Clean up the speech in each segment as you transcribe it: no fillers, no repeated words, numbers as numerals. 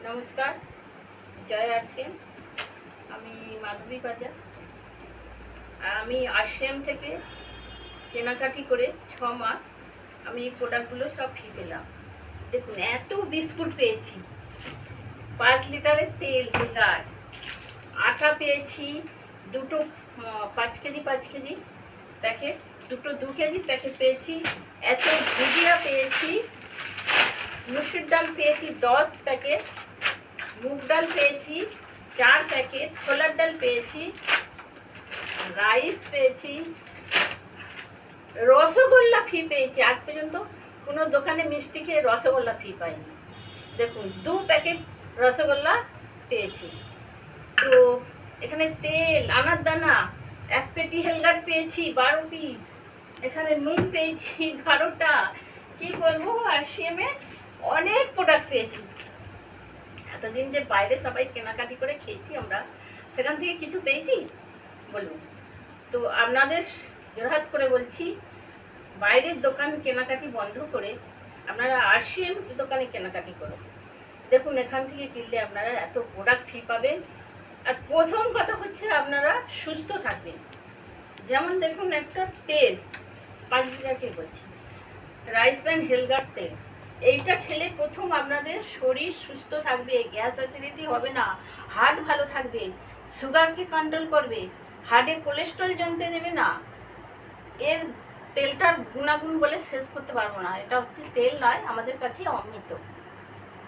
নমস্কার, জয় আরসিএম। আমি মাধবী বাজার। আমি আরসিএম থেকে কেনাকাটি করে 6 মাস আমি এই প্রোডাক্টগুলো সব ফ্রি পেলাম। দেখুন, এত বিস্কুট পেয়েছি, 5 লিটারের তেল, লিটার আটা পেয়েছি, দুটো 5 কেজি 5 কেজি প্যাকেট, দুটো 2 কেজি প্যাকেট পেয়েছি, এত ভুজিয়া পেয়েছি, মুসুর ডাল পেয়েছি 10 প্যাকেট, মুগ ডাল পেয়েছি 4 প্যাকেট, ছোলার ডাল পেয়েছি, রাইস পেয়েছি, রসগোল্লা ফ্রি পেয়েছি। আজ পর্যন্ত কোনো দোকানে মিষ্টি খেয়ে রসগোল্লা ফ্রি পাইনি। দেখুন, 2 প্যাকেট রসগোল্লা পেয়েছি। তো এখানে তেল, আনার দানা, 1 পেটি হেলগার পেয়েছি 12 পিস, এখানে নুন পেয়েছি 12টা। কি বলবো, আরসিএমে অনেক প্রোডাক্ট পেয়েছি। এতদিন যে বাইরে সবাই কেনাকাটি করে খেয়েছি আমরা, সেখান থেকে কিছু পেয়েছি বলুন? তো আপনাদের জোরহাত করে বলছি, বাইরের দোকান কেনাকাটি বন্ধ করে আপনারা আরসিএম দোকানে কেনাকাটি করুন। দেখুন, এখান থেকে কিনলে আপনারা এত প্রোডাক্ট ফ্রি পাবেন। আর প্রথম কথা হচ্ছে আপনারা সুস্থ থাকবেন। যেমন দেখুন, একটা তেল 5 লিটার বলছি, রাইস ব্র্যান্ড হেলগার তেল, এইটা খেলে প্রথম আপনাদের শরীর সুস্থ থাকবে, গ্যাস অ্যাসিডিটি হবে না, হার্ট ভালো থাকবে, সুগারকে কন্ট্রোল করবে, হার্টে কোলেস্ট্রল জমতে দেবে না। এর তেলটার গুণাগুণ বলে শেষ করতে পারবো না। এটা হচ্ছে তেল নয়, আমাদের কাছে অমৃত।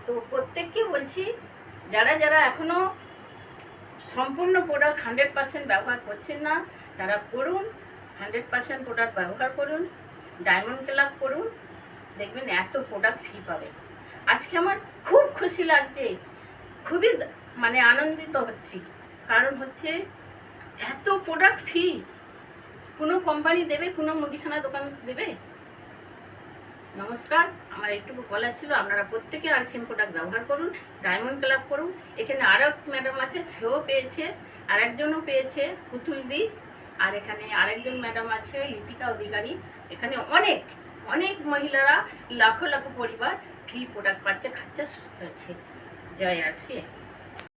তো প্রত্যেককে বলছি, যারা যারা এখনো সম্পূর্ণ প্রোডাক্ট 100% ব্যবহার করছেন না, তারা করুন, 100% প্রোডাক্ট ব্যবহার করুন, ডায়মন্ড ক্লাব করুন, দেখবেন এত প্রোডাক্ট ফ্রি পাবেন। আজকে আমার খুব খুশি লাগছে, খুবই আনন্দিত হচ্ছি। কারণ হচ্ছে এত প্রোডাক্ট ফ্রি কোনো কোম্পানি দেবে, কোনো মুদিখানা দোকান দেবে? নমস্কার, আমার একটু বলা ছিল, আপনারা প্রত্যেকে আরসিএম প্রোডাক্ট ব্যবহার করুন, ডায়মন্ড ক্লাব করুন। এখানে আরও ম্যাডাম আছে, সেও পেয়েছে, আরেকজনও পেয়েছে, পুতুলদি, আর এখানে আরেকজন ম্যাডাম আছে, লিপিকা অধিকারী। এখানে অনেক অনেক মহিলারা, লাখো লাখো পরিবার ফ্রি প্রোডাক্ট পাচ্ছে, খাচ্ছে, সুস্থ আছে। জয় আরসিএম।